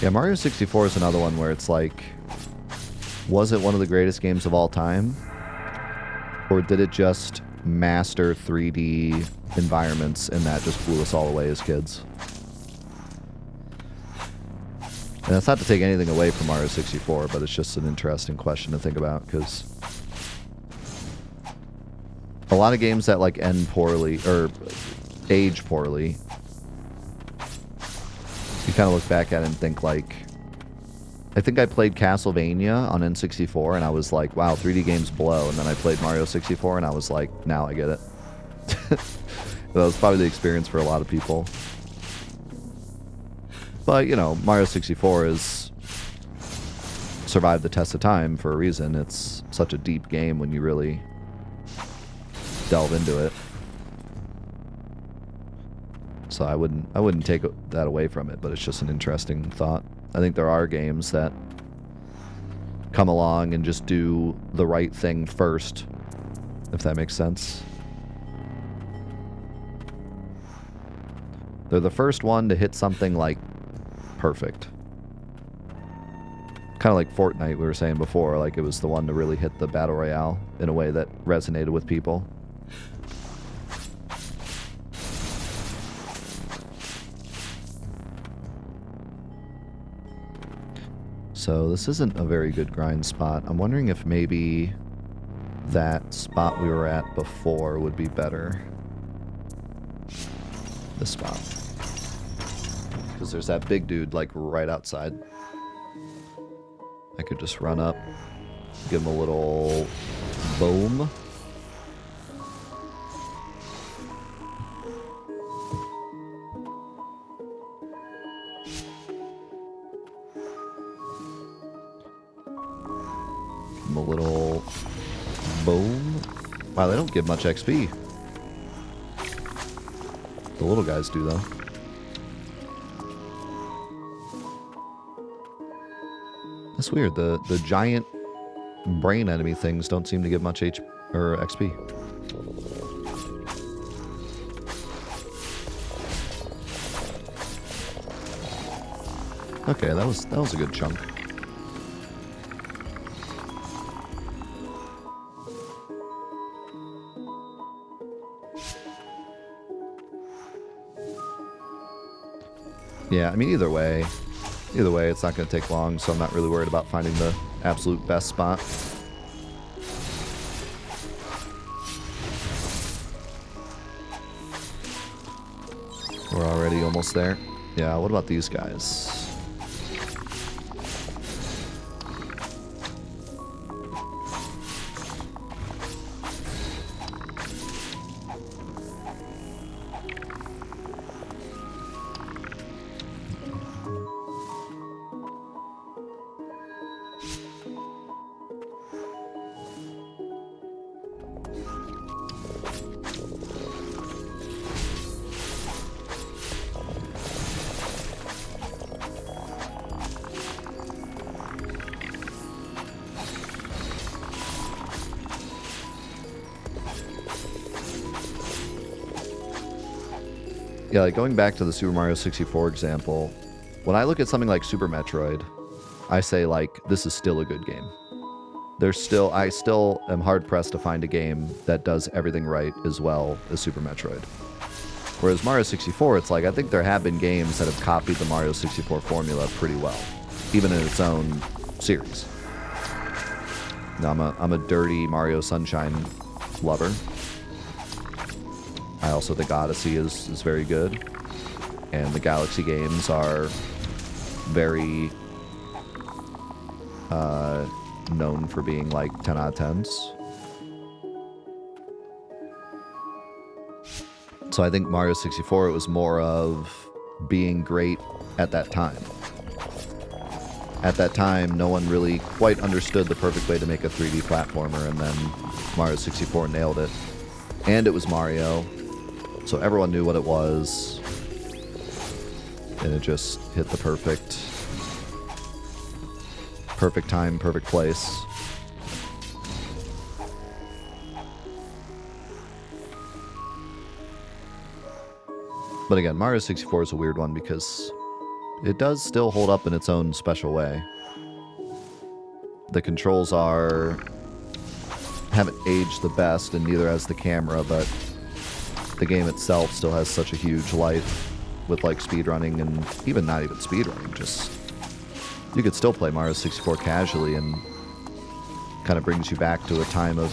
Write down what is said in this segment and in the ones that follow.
Yeah, Mario 64 is another one where it's like, was it one of the greatest games of all time? Or did it just master 3D environments and that just blew us all away as kids? And that's not to take anything away from Mario 64, but it's just an interesting question to think about, because a lot of games that like end poorly or age poorly, you kind of look back at it and think like, I think I played Castlevania on N64 and I was like, wow, 3D games blow. And then I played Mario 64 and I was like, now I get it. That was probably the experience for a lot of people. But, you know, Mario 64 is survived the test of time for a reason. It's such a deep game when you really delve into it. So I wouldn't take that away from it, but it's just an interesting thought. I think there are games that come along and just do the right thing first, if that makes sense. They're the first one to hit something like perfect. Kind of like Fortnite, we were saying before, like it was the one to really hit the Battle Royale in a way that resonated with people. So this isn't a very good grind spot. I'm wondering if maybe that spot we were at before would be better. This spot. Because there's that big dude like right outside. I could just run up, give him a little boom. A little boom. Wow, they don't give much XP. The little guys do, though. That's weird. The giant brain enemy things don't seem to give much XP. Okay, that was a good chunk. Yeah, I mean, either way, it's not going to take long, so I'm not really worried about finding the absolute best spot. We're already almost there. Yeah, what about these guys? Yeah, like going back to the Super Mario 64 example, when I look at something like Super Metroid, I say, like, this is still a good game. I still am hard-pressed to find a game that does everything right as well as Super Metroid. Whereas Mario 64, it's like, I think there have been games that have copied the Mario 64 formula pretty well, even in its own series. Now, I'm a dirty Mario Sunshine lover. I also think Odyssey is very good. And the Galaxy games are very known for being like 10 out of 10s. So I think Mario 64, it was more of being great at that time. At that time, no one really quite understood the perfect way to make a 3D platformer, and then Mario 64 nailed it. And it was Mario. So everyone knew what it was, and it just hit the perfect time, perfect place. But again, Mario 64 is a weird one because it does still hold up in its own special way. The controls haven't aged the best, and neither has the camera, but the game itself still has such a huge life with like speedrunning, and even not even speedrunning, just you could still play Mario 64 casually, and kind of brings you back to a time of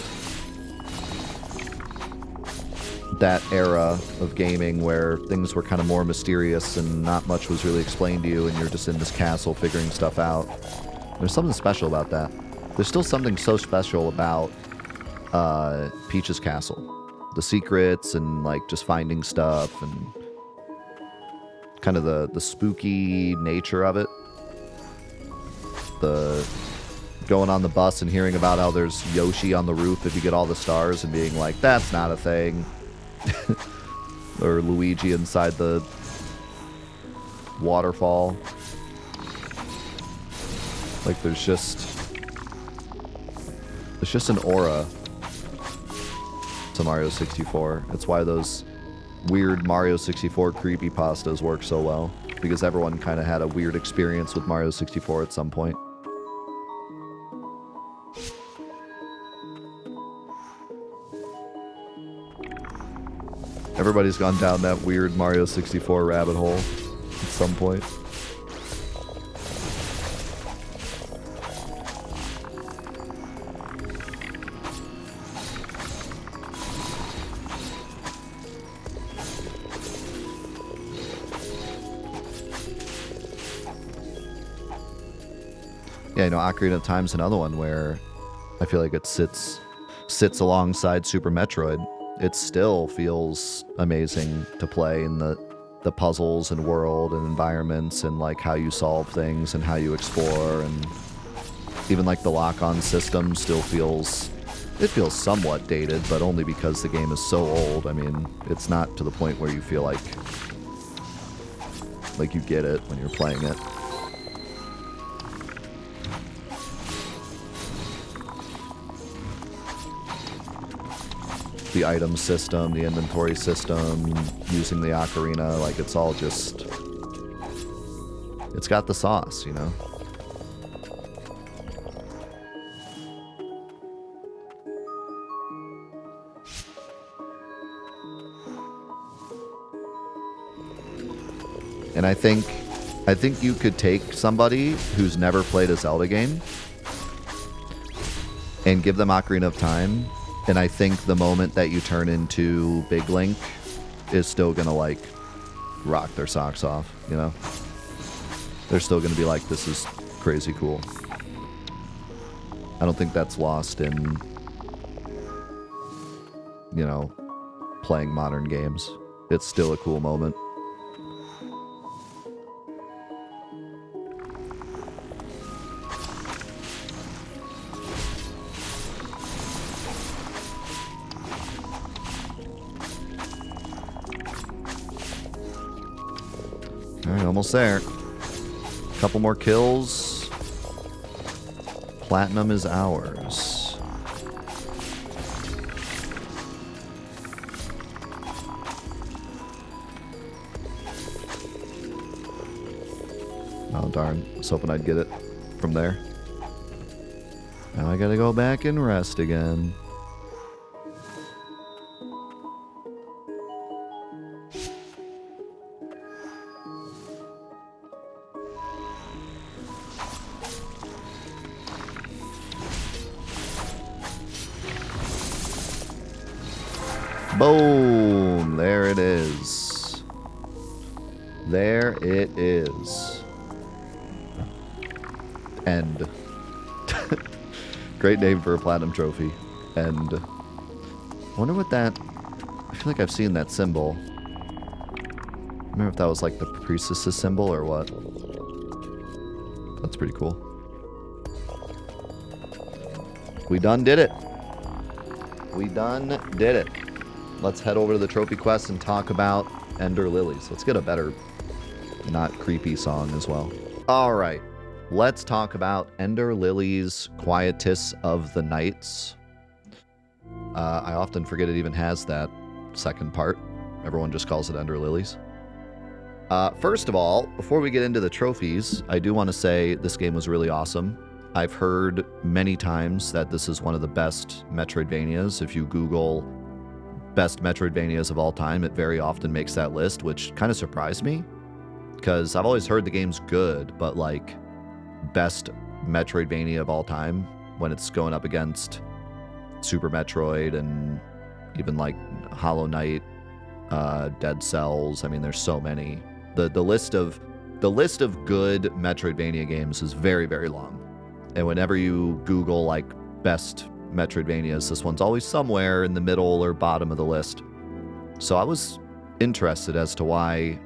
that era of gaming where things were kind of more mysterious and not much was really explained to you, and you're just in this castle figuring stuff out. There's something special about that. There's still something so special about Peach's castle. The secrets and like just finding stuff and kind of the spooky nature of it. The going on the bus and hearing about how there's Yoshi on the roof if you get all the stars and being like, that's not a thing. Or Luigi inside the waterfall. Like there's just an aura to Mario 64. It's why those weird Mario 64 creepypastas work so well, because everyone kind of had a weird experience with Mario 64 at some point. Everybody's gone down that weird Mario 64 rabbit hole at some point. Yeah, you know, Ocarina of Time's another one where I feel like it sits alongside Super Metroid. It still feels amazing to play in the puzzles and world and environments and like how you solve things and how you explore, and even like the lock-on system still feels somewhat dated, but only because the game is so old. I mean, it's not to the point where you feel like you get it when you're playing it. The item system, the inventory system, using the ocarina, like it's all just, it's got the sauce, you know? And I think you could take somebody who's never played a Zelda game and give them Ocarina of Time, and I think the moment that you turn into Big Link is still gonna like rock their socks off, you know? They're still gonna be like, this is crazy cool. I don't think that's lost in, you know, playing modern games. It's still a cool moment. Alright, almost there. Couple more kills. Platinum is ours. Oh darn, I was hoping I'd get it from there. Now I gotta go back and rest again. Boom! There it is. There it is. End. Great name for a platinum trophy. End. I wonder what that... I feel like I've seen that symbol. I wonder if that was like the priestess's symbol or what. That's pretty cool. We done did it. We done did it. Let's head over to the trophy quest and talk about Ender Lilies. Let's get a better, not creepy song as well. All right, let's talk about Ender Lilies, Quietus of the Nights. I often forget it even has that second part. Everyone just calls it Ender Lilies. First of all, before we get into the trophies, I do want to say this game was really awesome. I've heard many times that this is one of the best Metroidvanias. If you Google best Metroidvanias of all time, it very often makes that list, which kind of surprised me because I've always heard the game's good, but like best Metroidvania of all time when it's going up against Super Metroid and even like Hollow Knight, Dead Cells. I mean, there's so many. The list of good Metroidvania games is very, very long. And whenever you Google like best Metroidvanias, this one's always somewhere in the middle or bottom of the list. So I was interested as to why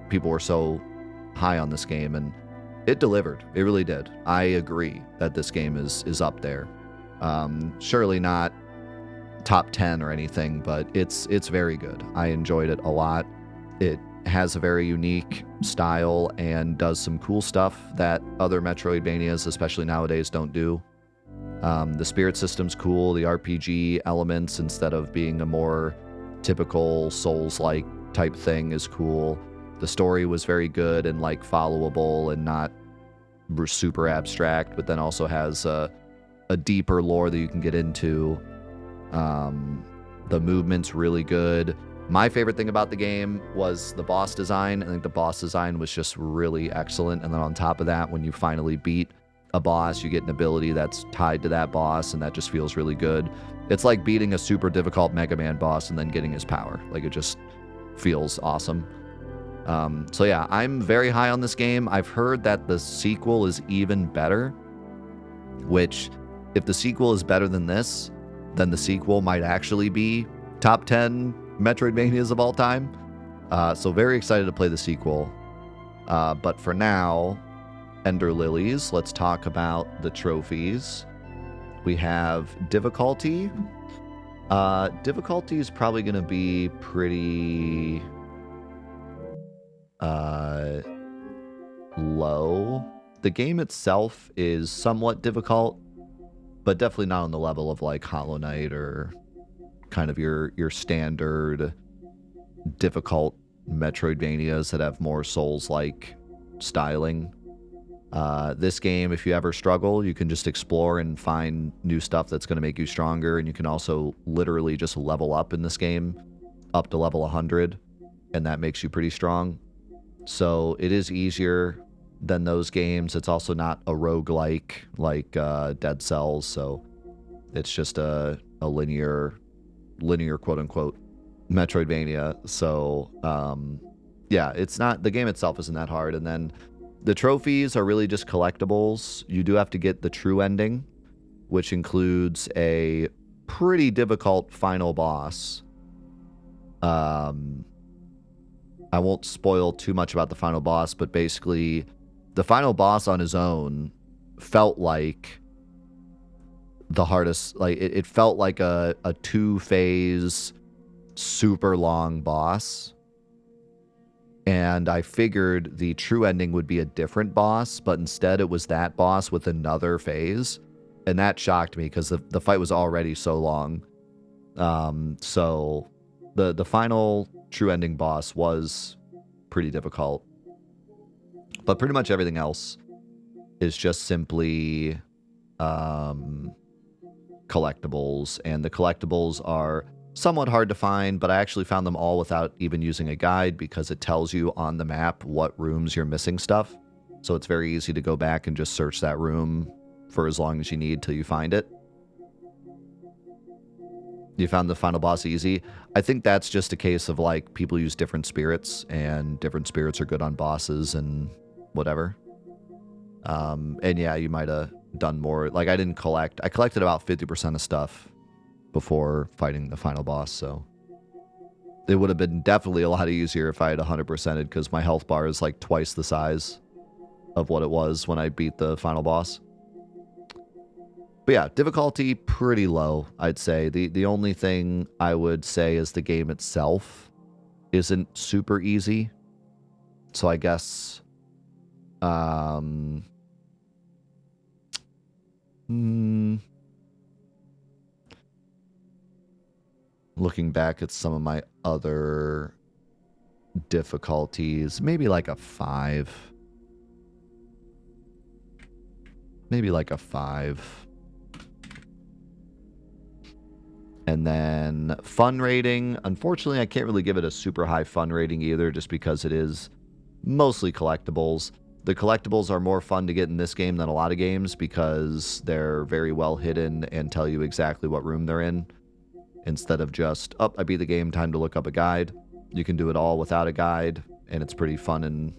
people were so high on this game, and it delivered. It really did. I agree that this game is up there. Surely not top 10 or anything, but it's very good. I enjoyed it a lot. It has a very unique style and does some cool stuff that other Metroidvanias, especially nowadays, don't do. The spirit system's cool. The RPG elements, instead of being a more typical Souls-like type thing, is cool. The story was very good and like followable and not super abstract, but then also has a deeper lore that you can get into. The movement's really good. My favorite thing about the game was the boss design. I think the boss design was just really excellent. And then on top of that, when you finally beat a boss, you get an ability that's tied to that boss, and that just feels really good. It's like beating a super difficult Mega Man boss and then getting his power. Like, it just feels awesome. So yeah, I'm very high on this game. I've heard that the sequel is even better, which, if the sequel is better than this, then the sequel might actually be top 10 Metroidvanias of all time. So very excited to play the sequel. But for now, Ender Lilies, let's talk about the trophies. We have difficulty. Difficulty is probably going to be pretty low. The game itself is somewhat difficult, but definitely not on the level of like Hollow Knight or kind of your standard difficult Metroidvanias that have more Souls-like styling. This game, if you ever struggle, you can just explore and find new stuff that's going to make you stronger, and you can also literally just level up in this game up to level 100, and that makes you pretty strong. So it is easier than those games. It's also not a roguelike like Dead Cells, so it's just a linear quote-unquote Metroidvania. So yeah, it's not, the game itself isn't that hard. And then the trophies are really just collectibles. You do have to get the true ending, which includes a pretty difficult final boss. I won't spoil too much about the final boss, but basically the final boss on his own felt like the hardest, like it felt like a 2-phase super long boss. And I figured the true ending would be a different boss, but instead it was that boss with another phase. And that shocked me because the fight was already so long. So the final true ending boss was pretty difficult. But pretty much everything else is just simply collectibles. And the collectibles are somewhat hard to find, but I actually found them all without even using a guide, because it tells you on the map what rooms you're missing stuff. So it's very easy to go back and just search that room for as long as you need till you find it. You found the final boss easy. I think that's just a case of like people use different spirits, and different spirits are good on bosses and whatever. And yeah, you might have done more. Like, I collected about 50% of stuff before fighting the final boss, so it would have been definitely a lot easier if I had 100%ed, because my health bar is like twice the size of what it was when I beat the final boss. But yeah, difficulty pretty low, I'd say. The only thing I would say is the game itself isn't super easy. So I guess looking back at some of my other difficulties. Maybe like a 5. Maybe like a 5. And then fun rating. Unfortunately, I can't really give it a super high fun rating either, just because it is mostly collectibles. The collectibles are more fun to get in this game than a lot of games because they're very well hidden and tell you exactly what room they're in. Instead of just, oh, I beat the game, time to look up a guide. You can do it all without a guide, and it's pretty fun. And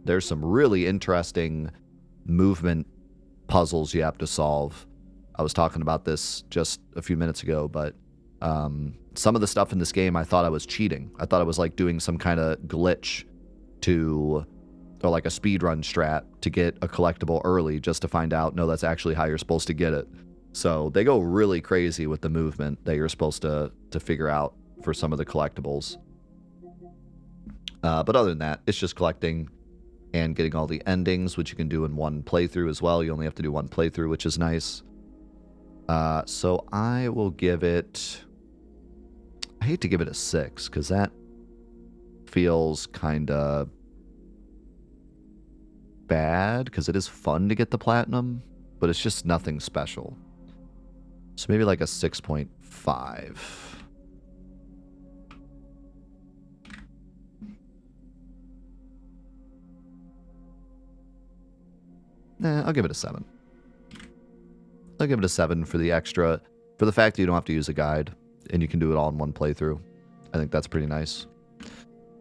there's some really interesting movement puzzles you have to solve. I was talking about this just a few minutes ago, but some of the stuff in this game, I thought I was cheating. I thought I was like doing some kind of glitch or like a speedrun strat to get a collectible early, just to find out, no, that's actually how you're supposed to get it. So they go really crazy with the movement that you're supposed to figure out for some of the collectibles. But other than that, it's just collecting and getting all the endings, which you can do in one playthrough as well. You only have to do one playthrough, which is nice. So I will give it... I hate to give it a 6, because that feels kind of bad, because it is fun to get the platinum, but it's just nothing special. So maybe like a 6.5. Nah, I'll give it a 7. I'll give it a 7 for the extra, for the fact that you don't have to use a guide, and you can do it all in one playthrough. I think that's pretty nice.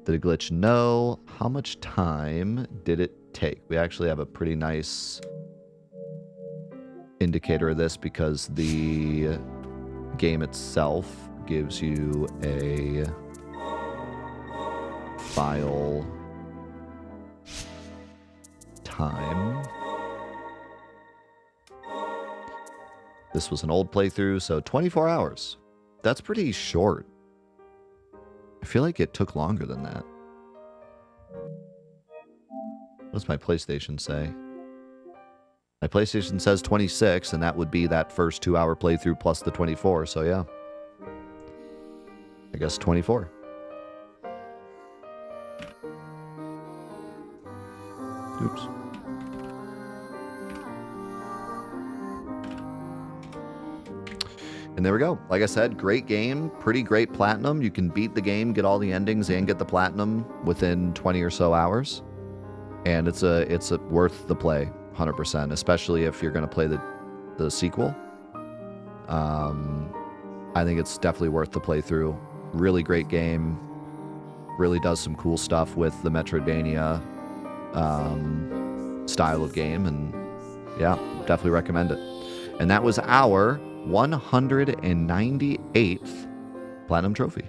Did it glitch? No. How much time did it take? We actually have a pretty nice indicator of this because the game itself gives you a file time. This was an old playthrough, so 24 hours. That's pretty short. I feel like it took longer than that. What does my PlayStation say? My PlayStation says 26, and that would be that first 2-hour playthrough plus the 24, so yeah. I guess 24. Oops. And there we go. Like I said, great game, pretty great platinum. You can beat the game, get all the endings, and get the platinum within 20 or so hours. And it's worth the play, 100%, especially if you're going to play the sequel. I think it's definitely worth the playthrough. Really great game. Really does some cool stuff with the Metroidvania style of game. And yeah, definitely recommend it. And that was our 198th Platinum Trophy.